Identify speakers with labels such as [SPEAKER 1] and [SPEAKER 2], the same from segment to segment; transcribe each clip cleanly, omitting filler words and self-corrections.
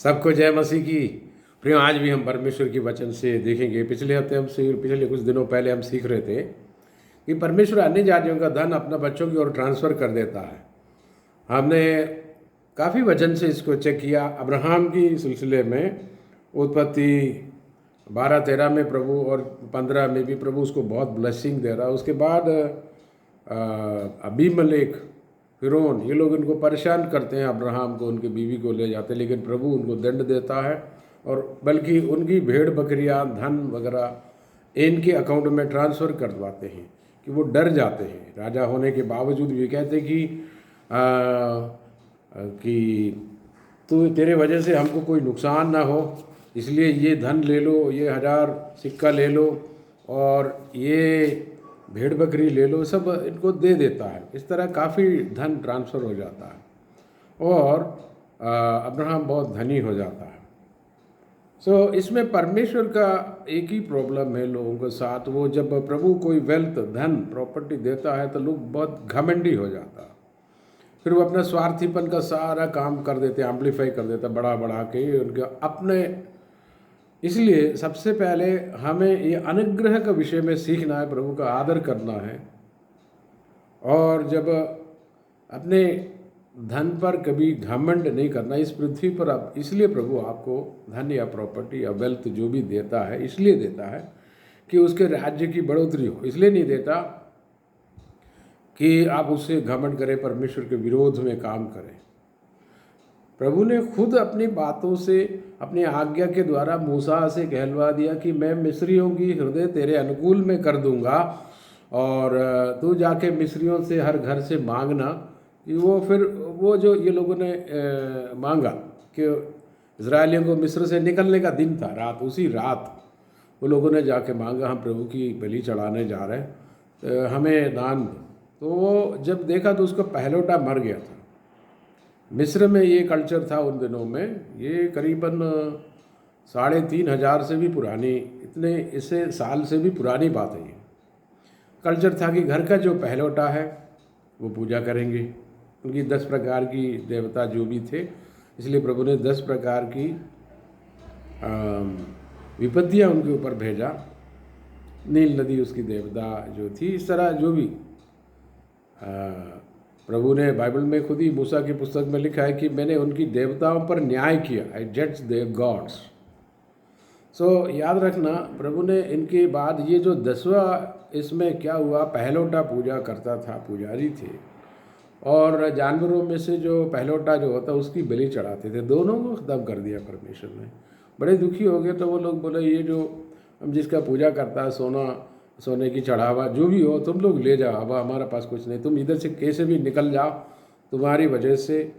[SPEAKER 1] सबको जय मसीह की। प्रिय, आज भी हम परमेश्वर की वचन से देखेंगे। पिछले कुछ दिनों पहले हम सीख रहे थे कि परमेश्वर अन्य जातियों का धन अपना बच्चों की ओर ट्रांसफ़र कर देता है। हमने काफ़ी वचन से इसको चेक किया। अब्राहम की सिलसिले में उत्पत्ति 12-13 में प्रभु और 15 में भी प्रभु उसको बहुत ब्लेसिंग दे रहा है। उसके बाद अबीमेलेक, फिरौन, ये लोग इनको परेशान करते हैं, अब्राहम को, उनकी बीवी को ले जाते हैं, लेकिन प्रभु उनको दंड देता है और बल्कि उनकी भेड़ बकरियां, धन वगैरह इनके अकाउंट में ट्रांसफ़र करवाते हैं कि वो डर जाते हैं। राजा होने के बावजूद भी कहते कि तो तेरे वजह से हमको कोई नुकसान ना हो, इसलिए ये धन ले लो, ये 1000 सिक्का ले लो और ये भेड़ बकरी ले लो, सब इनको दे देता है। इस तरह काफ़ी धन ट्रांसफ़र हो जाता है और अब्राहम बहुत धनी हो जाता है। इसमें परमेश्वर का एक ही प्रॉब्लम है लोगों के साथ। वो जब प्रभु कोई वेल्थ, धन, प्रॉपर्टी देता है तो लोग बहुत घमंडी हो जाता है। फिर वो अपना स्वार्थीपन का सारा काम कर देते, एम्पलीफाई कर देता, बड़ा बड़ा के उनके अपने। इसलिए सबसे पहले हमें ये अनुग्रह के विषय में सीखना है, प्रभु का आदर करना है। और जब अपने धन पर कभी घमंड नहीं करना इस पृथ्वी पर। अब इसलिए प्रभु आपको धन या प्रॉपर्टी या वेल्थ जो भी देता है, इसलिए देता है कि उसके राज्य की बढ़ोतरी हो। इसलिए नहीं देता कि आप उससे घमंड करें, परमेश्वर के विरोध में काम करें। प्रभु ने खुद अपनी बातों से, अपनी आज्ञा के द्वारा मूसा से कहलवा दिया कि मैं मिस्रियों की हृदय तेरे अनुकूल में कर दूंगा और तू जाके मिस्रियों से हर घर से मांगना। कि वो जो ये लोगों ने मांगा कि इजरायलियों को मिस्र से निकलने का दिन था, रात, उसी रात वो लोगों ने जाके मांगा, हम प्रभु की बलि चढ़ाने जा रहे हैं, हमें दान दो। तो वो जब देखा तो उसका पहलौठा मर गया था। मिस्र में ये कल्चर था उन दिनों में। ये करीबन 3500 से भी पुरानी, इतने इससे साल से भी पुरानी बात है। ये कल्चर था कि घर का जो पहलौठा है वो पूजा करेंगे। उनकी 10 प्रकार की देवता जो भी थे, इसलिए प्रभु ने 10 प्रकार की विपत्तियाँ उनके ऊपर भेजा। नील नदी उसकी देवता जो थी। इस तरह जो भी प्रभु ने बाइबल में खुद ही मूसा की पुस्तक में लिखा है कि मैंने उनकी देवताओं पर न्याय किया, आई जज देयर गॉड्स। याद रखना, प्रभु ने इनके बाद ये जो 10वां, इसमें क्या हुआ, पहलौठा पूजा करता था, पुजारी थे, और जानवरों में से जो पहलौठा जो होता उसकी बलि चढ़ाते थे। दोनों को ख़त्म कर दिया परमेश्वर ने। बड़े दुखी हो गए। तो वो लोग बोले, ये जो हम जिसका पूजा करता है, सोने की चढ़ावा जो भी हो, तुम लोग ले जाओ, अब हमारे पास कुछ नहीं, तुम इधर से कैसे भी निकल जाओ, तुम्हारी वजह से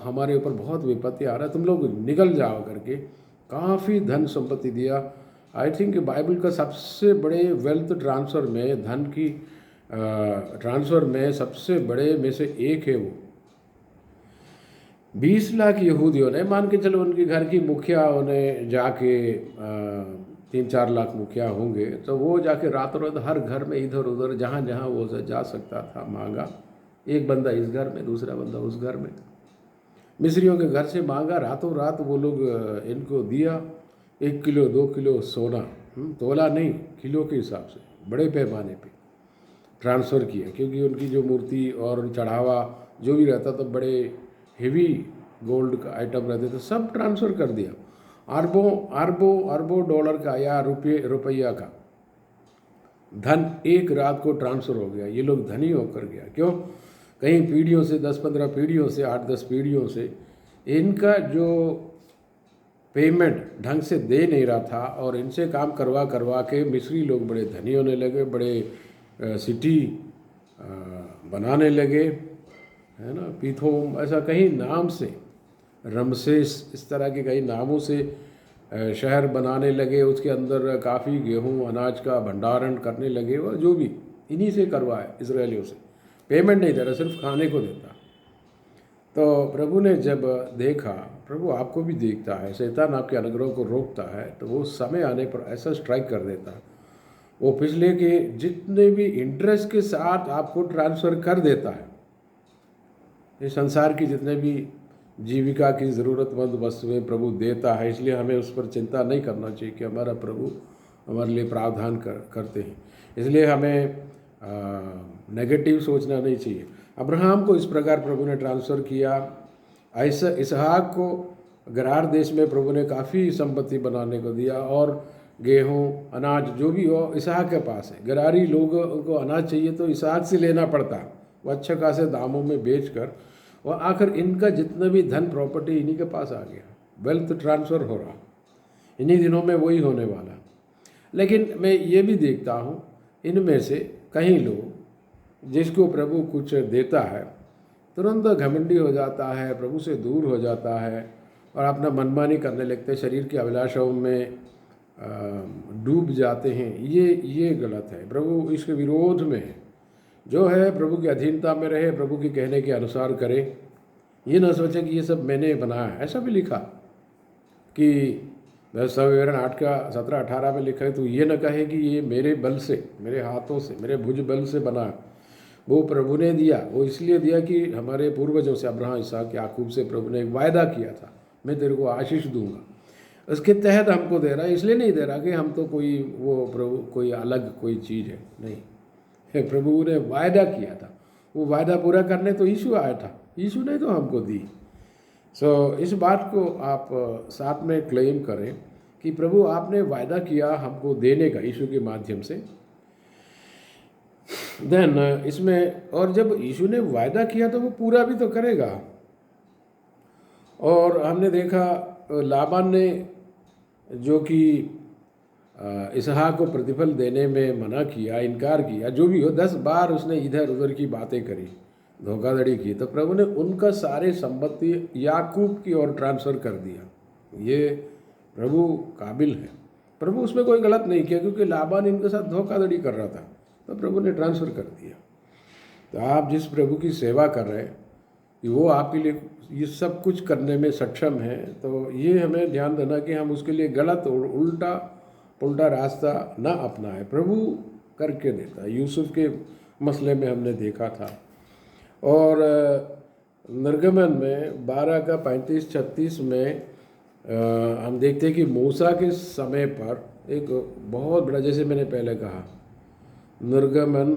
[SPEAKER 1] हमारे ऊपर बहुत विपत्ति आ रहा है, तुम लोग निकल जाओ करके काफ़ी धन संपत्ति दिया। आई थिंक बाइबल का सबसे बड़े वेल्थ ट्रांसफ़र में, धन की ट्रांसफ़र में सबसे बड़े में से एक है वो। 20 लाख यहूदियों ने, मान के चलो उनके घर की मुखिया, उन्हें जाके 3-4 लाख मुखिया होंगे, तो वो जाके रातों रात हर घर में इधर उधर जहाँ जहाँ वो जा सकता था मांगा। एक बंदा इस घर में, दूसरा बंदा उस घर में, मिस्रियों के घर से मांगा। रातों रात वो लोग इनको दिया 1 किलो 2 किलो सोना, तोला नहीं, किलो के हिसाब से बड़े पैमाने पे ट्रांसफ़र किया। क्योंकि उनकी जो मूर्ति और चढ़ावा जो भी रहता था, बड़े हेवी गोल्ड का आइटम रहते थे, सब ट्रांसफ़र कर दिया। अरबों डॉलर का या रुपया का धन एक रात को ट्रांसफ़र हो गया। ये लोग धनी होकर गया। क्यों? कहीं पीढ़ियों से, 10-15 पीढ़ियों से, 8-10 पीढ़ियों से इनका जो पेमेंट ढंग से दे नहीं रहा था, और इनसे काम करवा के मिस्री लोग बड़े धनी होने लगे, बड़े सिटी बनाने लगे, है ना। पीथोम, ऐसा कई नाम से, रमसेस, इस तरह के कई नामों से शहर बनाने लगे। उसके अंदर काफ़ी गेहूँ अनाज का भंडारण करने लगे। और जो भी इन्हीं से करवाए, इसराइलियों से। पेमेंट नहीं दे रहा, सिर्फ खाने को देता। तो प्रभु ने जब देखा, प्रभु आपको भी देखता है, शैतान आपके अनुग्रह को रोकता है, तो वो समय आने पर ऐसा स्ट्राइक कर देता है, वो पिछले के जितने भी इंटरेस्ट के साथ आपको ट्रांसफ़र कर देता है। ये संसार की जितने भी जीविका की ज़रूरतमंद वस्तुएं प्रभु देता है, इसलिए हमें उस पर चिंता नहीं करना चाहिए कि हमारा प्रभु हमारे लिए प्रावधान करते हैं। इसलिए हमें नेगेटिव सोचना नहीं चाहिए। अब्राहम को इस प्रकार प्रभु ने ट्रांसफ़र किया। ऐसा इसहाक को गरार देश में प्रभु ने काफ़ी संपत्ति बनाने को दिया, और गेहूँ अनाज जो भी हो इसहाक के पास है। गरारी लोगों को अनाज चाहिए तो इसहाक से लेना पड़ता, वो अच्छे खासे दामों में बेचकर, और आखिर इनका जितना भी धन प्रॉपर्टी इन्हीं के पास आ गया। वेल्थ ट्रांसफ़र हो रहा, इन्हीं दिनों में वही होने वाला। लेकिन मैं ये भी देखता हूँ इनमें से कई लोग जिसको प्रभु कुछ देता है तुरंत घमंडी हो जाता है, प्रभु से दूर हो जाता है और अपना मनमानी करने लगते हैं, शरीर की अभिलाषाओं में डूब जाते हैं। ये गलत है। प्रभु इसके विरोध में है। जो है प्रभु की अधीनता में रहे, प्रभु के कहने के अनुसार करे। ये ना सोचें कि ये सब मैंने बनाया है। ऐसा भी लिखा कि व्यवस्था विवरण 8 का 17-18 में लिखा है, तो ये न कहे कि ये मेरे बल से, मेरे हाथों से, मेरे भुज बल से बना। वो प्रभु ने दिया। वो इसलिए दिया कि हमारे पूर्वजों से अब्राहम, इसहाक, याकूब से प्रभु ने एक वायदा किया था, मैं तेरे को आशीष दूंगा। उसके तहत हमको दे रहा है। इसलिए नहीं दे रहा कि हम तो कोई वो प्रभु कोई अलग कोई चीज़ है, नहीं। प्रभु ने वायदा किया था, वो वायदा पूरा करने तो यीशु आया था, यीशु ने तो हमको दी। इस बात को आप साथ में क्लेम करें कि प्रभु आपने वायदा किया हमको देने का यीशु के माध्यम से। देन इसमें, और जब यीशु ने वायदा किया तो वो पूरा भी तो करेगा। और हमने देखा लाबान ने जो कि इसहाक को प्रतिफल देने में मना किया, इनकार किया, जो भी हो, 10 बार उसने इधर उधर की बातें करी, धोखाधड़ी की, तो प्रभु ने उनका सारे संपत्ति याकूब की ओर ट्रांसफ़र कर दिया। ये प्रभु काबिल है। प्रभु उसमें कोई गलत नहीं किया, क्योंकि लाबान इनके साथ धोखाधड़ी कर रहा था, तो प्रभु ने ट्रांसफ़र कर दिया। तो आप जिस प्रभु की सेवा कर रहे हैं कि वो आपके लिए ये सब कुछ करने में सक्षम है, तो ये हमें ध्यान देना कि हम उसके लिए गलत और उल्टा रास्ता ना अपनाएं। प्रभु करके देता है। यूसुफ के मसले में हमने देखा था। और निर्गमन में 12 का 35-36 में हम देखते हैं कि मूसा के समय पर एक बहुत बड़ा, जैसे मैंने पहले कहा, निर्गमन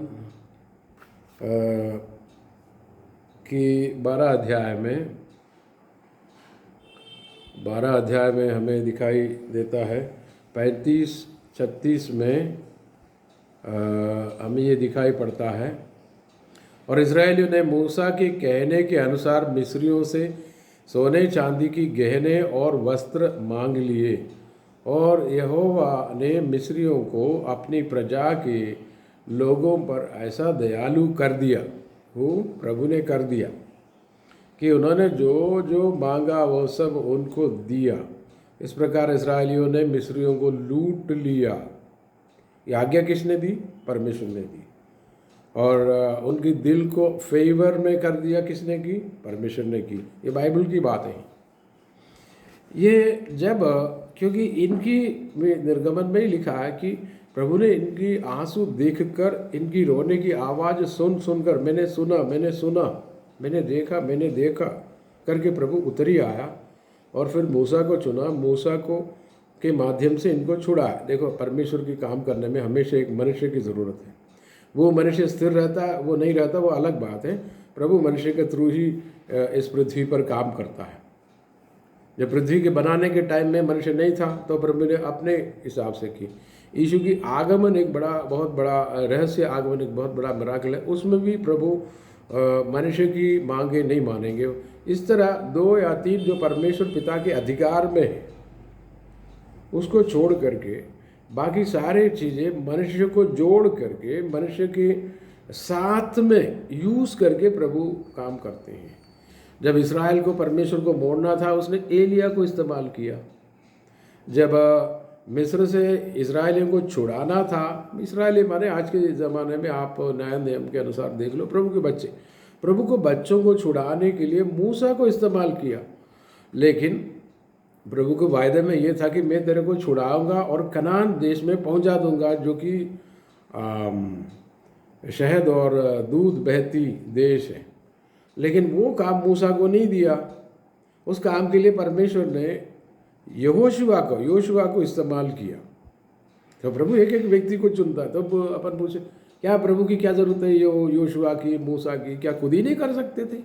[SPEAKER 1] की 12 अध्याय में हमें दिखाई देता है। 35-36 में हमें ये दिखाई पड़ता है, और इस्राएलियों ने मूसा के कहने के अनुसार मिस्रियों से सोने चांदी की गहने और वस्त्र मांग लिए, और यहोवा ने मिस्रियों को अपनी प्रजा के लोगों पर ऐसा दयालु कर दिया, वो प्रभु ने कर दिया, कि उन्होंने जो जो मांगा वो सब उनको दिया। इस प्रकार इस्राएलियों ने मिस्रियों को लूट लिया। ये आज्ञा किसने दी? परमेश्वर ने दी। और उनकी दिल को फेवर में कर दिया, किसने की? परमेश्वर ने की। ये बाइबल की बात है। ये जब, क्योंकि इनकी निर्गमन में ही लिखा है कि प्रभु ने इनकी आंसू देखकर, इनकी रोने की आवाज़ सुनकर, मैंने सुना, मैंने देखा करके प्रभु उतर ही आया, और फिर मूसा को चुना, मूसा को के माध्यम से इनको छुड़ाया। देखो, परमेश्वर की काम करने में हमेशा एक मनुष्य की ज़रूरत है। वो मनुष्य स्थिर रहता है, वो नहीं रहता, वो अलग बात है। प्रभु मनुष्य के थ्रू ही इस पृथ्वी पर काम करता है। जब पृथ्वी के बनाने के टाइम में मनुष्य नहीं था, तो प्रभु ने अपने हिसाब से की। यीशु की आगमन एक बहुत बड़ा रहस्य, आगमन एक बहुत बड़ा मिराकल है। उसमें भी प्रभु मनुष्य की मांगे नहीं मानेंगे। इस तरह 2 या 3 जो परमेश्वर पिता के अधिकार में है, उसको छोड़ करके बाकी सारे चीज़ें मनुष्य को जोड़ करके, मनुष्य के साथ में यूज़ करके प्रभु काम करते हैं। जब इस्राएल को परमेश्वर को मोड़ना था, उसने एलिया को इस्तेमाल किया। जब मिस्र से इस्राएलियों को छुड़ाना था, इस्राएली माने आज के ज़माने में आप नए नियम के अनुसार देख लो, प्रभु के बच्चे, प्रभु को बच्चों को छुड़ाने के लिए मूसा को इस्तेमाल किया। लेकिन प्रभु के वायदे में ये था कि मैं तेरे को छुड़ाऊंगा और कनान देश में पहुंचा दूंगा, जो कि शहद और दूध बहती देश है। लेकिन वो काम मूसा को नहीं दिया। उस काम के लिए परमेश्वर ने योशुआ को इस्तेमाल किया। तो प्रभु एक एक व्यक्ति को चुनता है। तो अपन पूछे क्या प्रभु की क्या ज़रूरत है योशुआ की, मूसा की, क्या खुद ही नहीं कर सकते थे?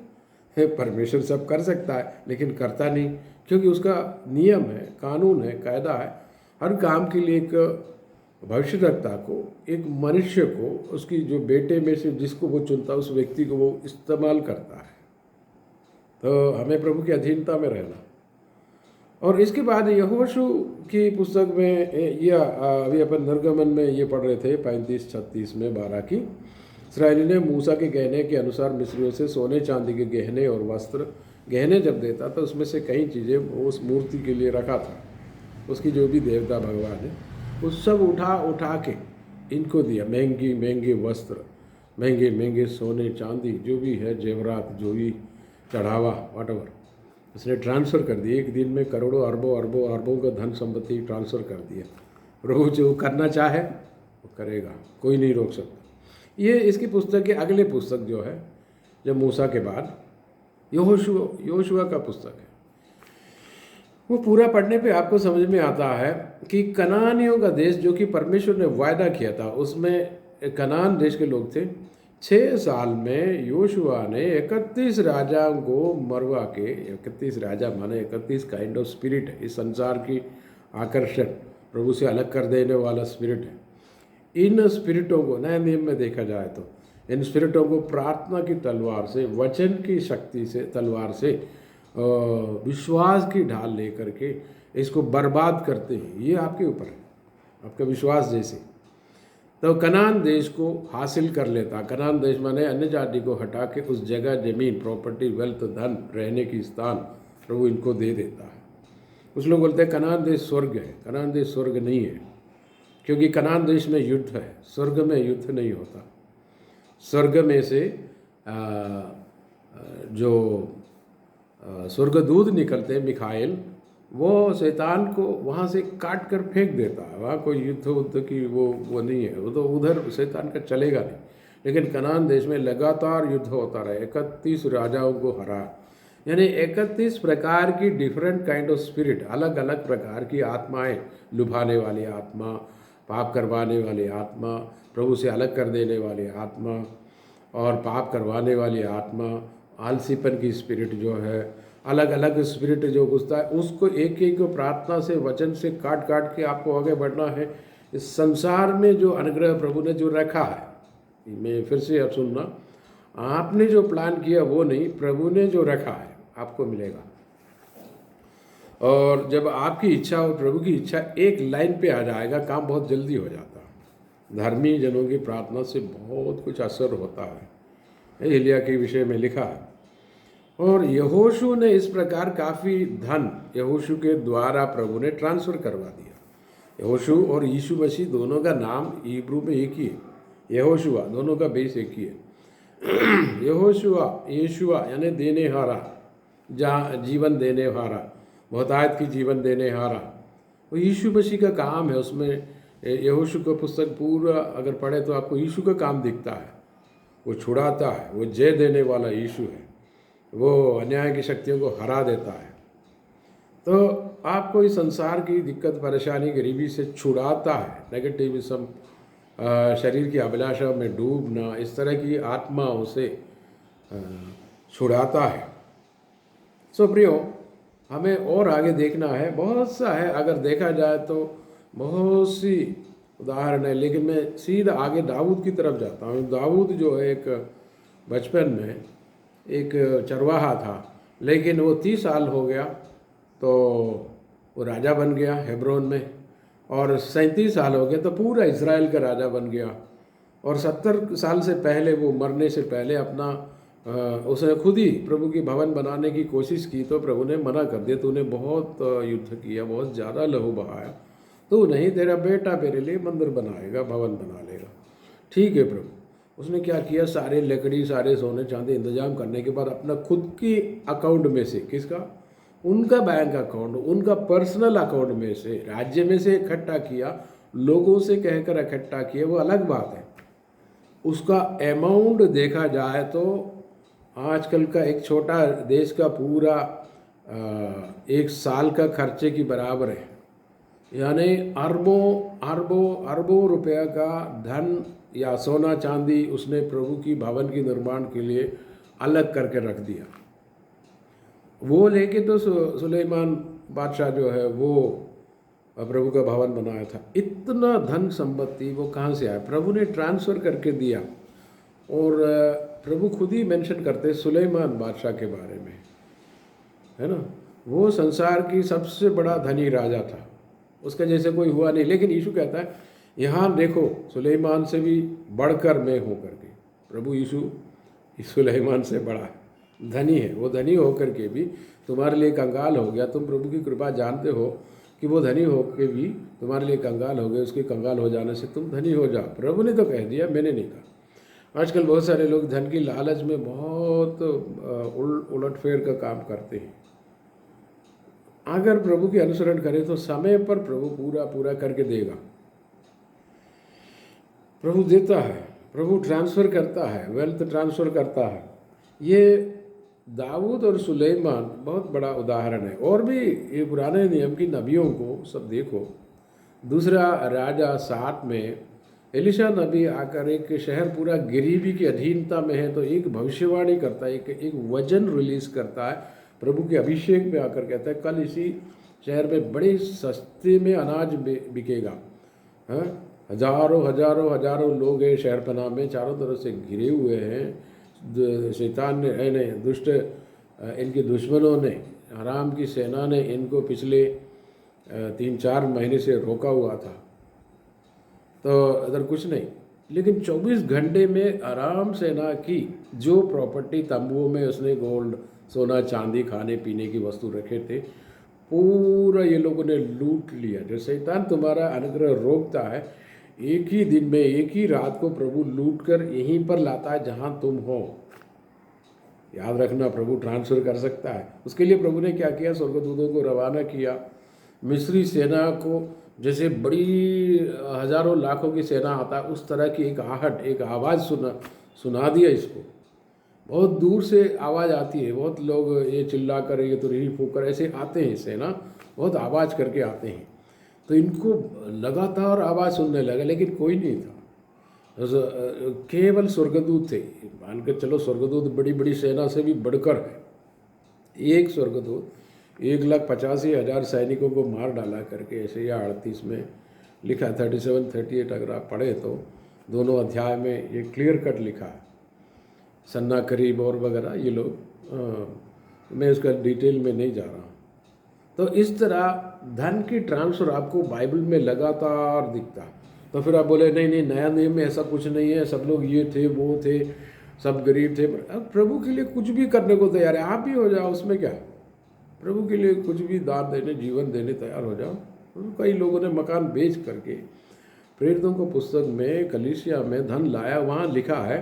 [SPEAKER 1] परमेश्वर सब कर सकता है लेकिन करता नहीं, क्योंकि उसका नियम है, कानून है, कायदा है। हर काम के लिए एक भविष्यवक्ता को, एक मनुष्य को, उसकी जो बेटे में से जिसको वो चुनता है उस व्यक्ति को वो इस्तेमाल करता है। तो हमें प्रभु की अधीनता में रहना। और इसके बाद यहोशू की पुस्तक में यह अभी अपन निर्गमन में ये पढ़ रहे थे 35-36 में 12 की, इस्राएली ने मूसा के कहने के अनुसार मिस्रियों से सोने चांदी के गहने और वस्त्र, गहने जब देता था उसमें से कई चीज़ें उस मूर्ति के लिए रखा था, उसकी जो भी देवता भगवान है वो सब उठा के इनको दिया। महंगी महंगे वस्त्र, महंगे महंगे सोने चांदी, जो भी है जेवरात, जो भी चढ़ावा, वॉटएवर, उसने ट्रांसफ़र कर दिए। एक दिन में करोड़ों अरबों का धन संपत्ति ट्रांसफ़र कर दिया। प्रभु जो करना चाहे वो करेगा, कोई नहीं रोक सकता। ये इसकी पुस्तक के अगले पुस्तक जो है, जब मूसा के बाद यहोशुआ का पुस्तक है, वो पूरा पढ़ने पे आपको समझ में आता है कि कनानियों का देश जो कि परमेश्वर ने वायदा किया था, उसमें कनान देश के लोग थे। 6 साल में योशुआ ने 31 राजाओं को मरवा के, 31 राजा माने 31 काइंड ऑफ स्पिरिट है, इस संसार की आकर्षण, प्रभु से अलग कर देने वाला स्पिरिट है। इन स्पिरिटों को नए नियम में देखा जाए तो इन स्पिरिटों को प्रार्थना की तलवार से, वचन की शक्ति से, तलवार से, विश्वास की ढाल लेकर के इसको बर्बाद करते हैं। ये आपके ऊपर है, आपका विश्वास जैसे। तो कनान देश को हासिल कर लेता। कनान देश माने अन्य जाति को हटा के उस जगह, जमीन, प्रॉपर्टी, वेल्थ, धन, रहने की स्थान प्रभु इनको दे देता है। कुछ लोग बोलते हैं कनान देश स्वर्ग है। कनान देश स्वर्ग नहीं है, क्योंकि कनान देश में युद्ध है, स्वर्ग में युद्ध नहीं होता। स्वर्ग में से जो स्वर्गदूत निकलते हैं, मिखाइल, वो शैतान को वहाँ से काट कर फेंक देता है। वहाँ कोई युद्ध की वो नहीं है, वो तो उधर शैतान का चलेगा नहीं। लेकिन कनान देश में लगातार युद्ध होता रहा, 31 राजाओं को हरा, यानी 31 प्रकार की डिफरेंट काइंड ऑफ स्पिरिट, अलग अलग प्रकार की आत्माएं, लुभाने वाली आत्मा, पाप करवाने वाली आत्मा, प्रभु से अलग कर देने वाली आत्मा, और पाप करवाने वाली आत्मा, आलसीपन की स्पिरिट जो है, अलग अलग स्पिरिट जो घुसता है, उसको एक एक प्रार्थना से, वचन से काट के आपको आगे बढ़ना है। इस संसार में जो अनुग्रह प्रभु ने जो रखा है, मैं फिर से अब सुनना, आपने जो प्लान किया वो नहीं, प्रभु ने जो रखा है आपको मिलेगा। और जब आपकी इच्छा और प्रभु की इच्छा एक लाइन पे आ जाएगा, काम बहुत जल्दी हो जाता है। धर्मी जनों की प्रार्थना से बहुत कुछ असर होता है, एलिया के विषय में लिखा है। और यहोशू ने इस प्रकार काफ़ी धन यहोशू के द्वारा प्रभु ने ट्रांसफ़र करवा दिया। यहोशू और यीशु मसीह दोनों का नाम हिब्रू में एक ही है, यहोशुआ, दोनों का बेस एक ही है। यहोशुआ यानी देने हारा, जहाँ जीवन देने हारा, बहुतायत की जीवन देने हारा, वो यीशु मसीह का काम है। उसमें यहोशू का पुस्तक पूरा अगर पढ़े तो आपको यीशु का काम दिखता है। वो छुड़ाता है, वो जय देने वाला यीशु है, वो अन्याय की शक्तियों को हरा देता है। तो आपको इस संसार की दिक्कत, परेशानी, गरीबी से छुड़ाता है। नेगेटिविज्म, शरीर की अभिलाषा में डूबना, इस तरह की आत्माओं से छुड़ाता है। सो प्रियो, हमें और आगे देखना है, बहुत सा है, अगर देखा जाए तो बहुत सी उदाहरण है। लेकिन मैं सीधा आगे दाऊद की तरफ जाता हूँ। दाऊद जो है एक बचपन में एक चरवाहा था, लेकिन वो 30 साल हो गया तो वो राजा बन गया हेब्रोन में, और 37 साल हो गए तो पूरा इज़राइल का राजा बन गया। और 70 साल से पहले, वो मरने से पहले अपना उसने खुद ही प्रभु की भवन बनाने की कोशिश की, तो प्रभु ने मना कर दिया, तूने बहुत युद्ध किया, बहुत ज़्यादा लहू बहाया, तू नहीं, तेरा बेटा मेरे लिए मंदिर बनाएगा, भवन बना लेगा। ठीक है प्रभु। उसने क्या किया, सारे लकड़ी, सारे सोने चांदी इंतजाम करने के बाद अपना खुद की अकाउंट में से, किसका, उनका बैंक अकाउंट, उनका पर्सनल अकाउंट में से, राज्य में से इकट्ठा किया, लोगों से कहकर इकट्ठा किया, वो अलग बात है। उसका अमाउंट देखा जाए तो आजकल का एक छोटा देश का पूरा एक साल का खर्चे की बराबर है। यानी अरबों अरबों अरबों रुपया का धन या सोना चांदी उसने प्रभु की भवन के निर्माण के लिए अलग करके रख दिया। वो लेके तो सुलेमान बादशाह जो है वो प्रभु का भवन बनाया था। इतना धन संपत्ति वो कहाँ से आया? प्रभु ने ट्रांसफ़र करके दिया। और प्रभु खुद ही मेंशन करते सुलेमान बादशाह के बारे में, है ना। वो संसार की सबसे बड़ा धनी राजा था, उसका जैसे कोई हुआ नहीं। लेकिन यीशु कहता है यहाँ देखो सुलेमान से भी बढ़कर मैं हूँ करके। प्रभु यीशु सुलेमान से बड़ा है, धनी है। वो धनी होकर के भी तुम्हारे लिए कंगाल हो गया। तुम प्रभु की कृपा जानते हो कि वो धनी होकर भी तुम्हारे लिए कंगाल हो गए। उसके कंगाल हो जाने से तुम धनी हो जाओ। प्रभु ने तो कह दिया, मैंने नहीं कहा। आजकल बहुत सारे लोग धन की लालच में बहुत उलटफेर का काम करते हैं। अगर प्रभु के अनुसरण करें तो समय पर प्रभु पूरा पूरा करके देगा। प्रभु देता है, प्रभु ट्रांसफ़र करता है, वेल्थ ट्रांसफ़र करता है। ये दाऊद और सुलेमान बहुत बड़ा उदाहरण है। और भी ये पुराने नियम की नबियों को सब देखो। दूसरा राजा 7 में एलिशा नबी आकर एक शहर पूरा गरीबी की अधीनता में है तो एक भविष्यवाणी करता है, एक वचन रिलीज़ करता है। प्रभु के अभिषेक में आकर कहता है कल इसी शहर में बड़े सस्ते में अनाज बिकेगा। हाँ, हजारों हजारों हजारों लोग हैं शहर पनाह में, चारों तरफ से घिरे हुए हैं। शैतान ने दुष्ट इनके दुश्मनों ने, हराम की सेना ने इनको पिछले 3-4 महीने से रोका हुआ था। तो इधर कुछ नहीं, लेकिन 24 घंटे में आराम सेना की जो प्रॉपर्टी तंबुओं में उसने गोल्ड सोना चांदी खाने पीने की वस्तु रखे थे पूरा ये लोगों ने लूट लिया। जो शैतान तुम्हारा अनुग्रह रोकता है, एक ही दिन में एक ही रात को प्रभु लूट कर यहीं पर लाता है जहाँ तुम हो। याद रखना, प्रभु ट्रांसफ़र कर सकता है। उसके लिए प्रभु ने क्या किया? स्वर्गदूतों को रवाना किया। मिस्री सेना को जैसे बड़ी हजारों लाखों की सेना आता है उस तरह की एक आहट, एक आवाज़ सुना दिया इसको। बहुत दूर से आवाज़ आती है, बहुत लोग ये चिल्ला कर, ये तो री फूक कर ऐसे आते हैं, सेना बहुत आवाज़ करके आते हैं। तो इनको लगातार आवाज़ सुनने लगा, लेकिन कोई नहीं था। केवल स्वर्गदूत थे। मान कर चलो स्वर्गदूत बड़ी बड़ी सेना से भी बढ़कर है। एक स्वर्गदूत 1,85,000 सैनिकों को मार डाला करके, ऐसे या 38 में लिखा, 37-38 अगर आप पढ़े तो दोनों अध्याय में ये क्लियर कट लिखा है। सन्ना करीब और वगैरह ये लोग, मैं उसका डिटेल में नहीं जा रहा हूँ। तो इस तरह धन की ट्रांसफ़र आपको बाइबल में लगातार दिखता है। तो फिर आप बोले नहीं नहीं, नया नियम में ऐसा कुछ नहीं है, सब लोग ये थे वो थे, सब गरीब थे। अब प्रभु के लिए कुछ भी करने को तैयार है, आप भी हो जाओ, उसमें क्या। प्रभु के लिए कुछ भी दान देने, जीवन देने तैयार हो जाओ। कई लोगों ने मकान बेच करके, प्रेरितों को पुस्तक में कलीसिया में धन लाया। वहाँ लिखा है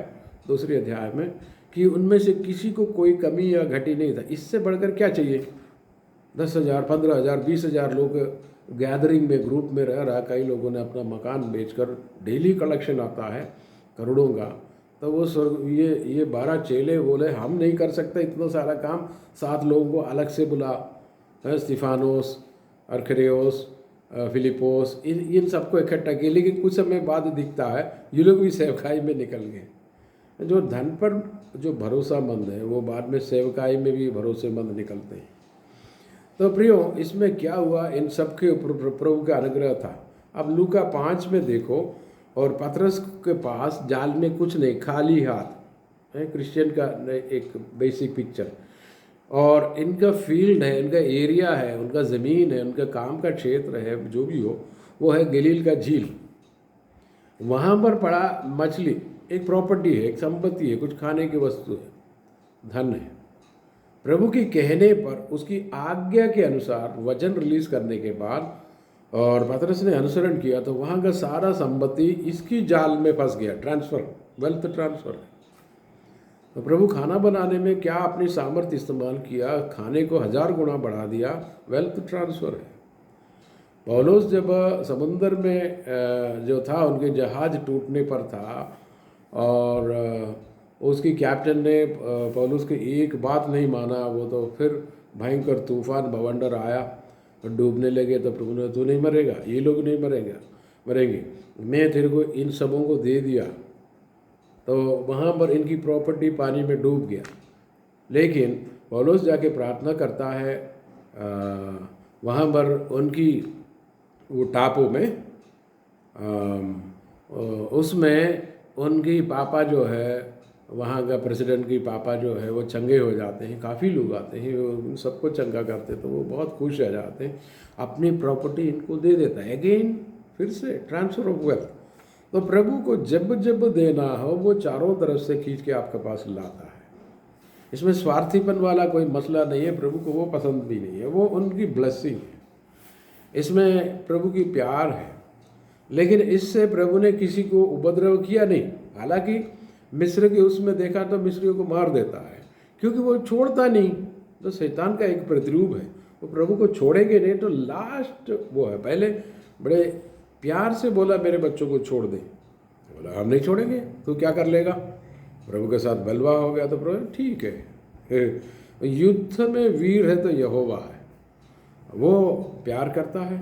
[SPEAKER 1] 2 अध्याय में कि उनमें से किसी को कोई कमी या घटी नहीं था। इससे बढ़कर क्या चाहिए? 10,000, 15,000, 20,000 लोग गैदरिंग में, ग्रुप में रह रहा। कई लोगों ने अपना मकान बेचकर, डेली कलेक्शन आता है करोड़ों का। तो वो ये 12 चेले बोले हम नहीं कर सकते इतना सारा काम, 7 लोगों को अलग से बुला, स्तिफानोस, अरखरेओस, फिलिपोस, इन सबको इकट्ठा किया। लेकिन कुछ समय बाद दिखता है ये लोग भी सेवकाई में निकल गए। जो धन पर जो भरोसामंद है वो बाद में सेवकाई में भी भरोसेमंद निकलते हैं। तो प्रियो, इसमें क्या हुआ? इन सब के ऊपर प्रभु का अनुग्रह था। अब लूका 5 में देखो, और पतरस के पास जाल में कुछ नहीं, खाली हाथ है। क्रिश्चियन का एक बेसिक पिक्चर। और इनका फील्ड है, इनका एरिया है, उनका ज़मीन है, उनका काम का क्षेत्र है, जो भी हो, वो है गलील का झील। वहाँ पर पड़ा मछली, एक प्रॉपर्टी है, एक संपत्ति है, कुछ खाने की वस्तु है, धन है। प्रभु की कहने पर, उसकी आज्ञा के अनुसार वचन रिलीज करने के बाद और पतरस ने अनुसरण किया तो वहाँ का सारा संपत्ति इसकी जाल में फंस गया। Transfer, wealth transfer. तो प्रभु खाना बनाने में क्या अपनी सामर्थ्य इस्तेमाल किया, खाने को 1000 गुना बढ़ा दिया, वेल्थ ट्रांसफ़र है। पौलुस जब समुंदर में जो था, उनके जहाज़ टूटने पर था और उसकी कैप्टन ने पौलुस की एक बात नहीं माना, वो तो फिर भयंकर तूफान बवंडर आया और डूबने लगे, तो प्रभु ने, तू नहीं मरेगा, ये लोग नहीं मरेंगे, मैं तेरे को इन सबों को दे दिया। तो वहाँ पर इनकी प्रॉपर्टी पानी में डूब गया। लेकिन पौलुस जाके प्रार्थना करता है वहाँ पर उनकी वो टापू में, उसमें उनकी पापा जो है, वहाँ का प्रेसिडेंट की पापा जो है वो चंगे हो जाते हैं, काफ़ी लोग आते हैं, वो उन सबको चंगा करते, तो वो बहुत खुश रह जाते हैं। अपनी प्रॉपर्टी इनको दे देता है, अगेन फिर से ट्रांसफ़र ऑफ वेल्थ। तो प्रभु को जब जब देना हो वो चारों तरफ से खींच के आपके पास लाता है। इसमें स्वार्थीपन वाला कोई मसला नहीं है, प्रभु को वो पसंद भी नहीं है, वो उनकी ब्लेसिंग है, इसमें प्रभु की प्यार है। लेकिन इससे प्रभु ने किसी को उपद्रव किया नहीं। हालांकि मिस्र के उसमें देखा तो मिस्रियों को मार देता है, क्योंकि वो छोड़ता नहीं। तो शैतान का एक प्रतिरूप है, वो प्रभु को छोड़ेंगे नहीं। तो लास्ट वो है, पहले बड़े प्यार से बोला मेरे बच्चों को छोड़ दे, बोला हम नहीं छोड़ेंगे, तो क्या कर लेगा। प्रभु के साथ बलवा हो गया, तो प्रभु ठीक है, युद्ध में वीर है तो यहोवा है, वो प्यार करता है,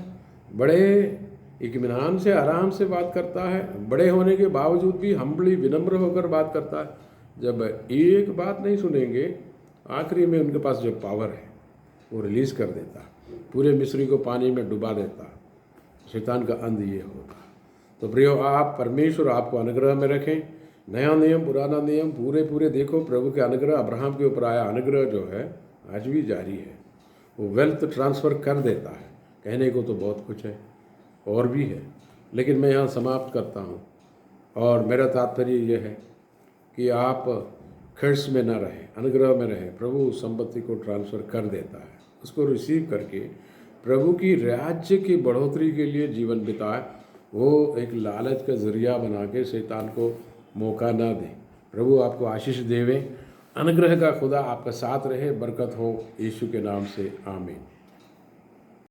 [SPEAKER 1] बड़े इत्मीनान से आराम से बात करता है, बड़े होने के बावजूद भी हम्बली विनम्र होकर बात करता है। जब एक बात नहीं सुनेंगे, आखिरी में उनके पास जो पावर है वो रिलीज़ कर देता, पूरे मिस्री को पानी में डुबा देता। शैतान का अंत ये होगा। तो प्रियो, आप परमेश्वर आपको अनुग्रह में रखें। नया नियम पुराना नियम पूरे देखो, प्रभु के अनुग्रह अब्राहम के ऊपर आया अनुग्रह जो है आज भी जारी है, वो वेल्थ ट्रांसफ़र कर देता है। कहने को तो बहुत कुछ है और भी है, लेकिन मैं यहाँ समाप्त करता हूँ। और मेरा तात्पर्य यह है कि आप खर्च में ना रहें, अनुग्रह में रहें। प्रभु संपत्ति को ट्रांसफ़र कर देता है, उसको रिसीव करके प्रभु की राज्य की बढ़ोतरी के लिए जीवन बिताए। वो एक लालच का जरिया बना के शैतान को मौका ना दें। प्रभु आपको आशीष देवे, अनुग्रह का खुदा आपका साथ रहे, बरकत हो, यीशु के नाम से आमीन।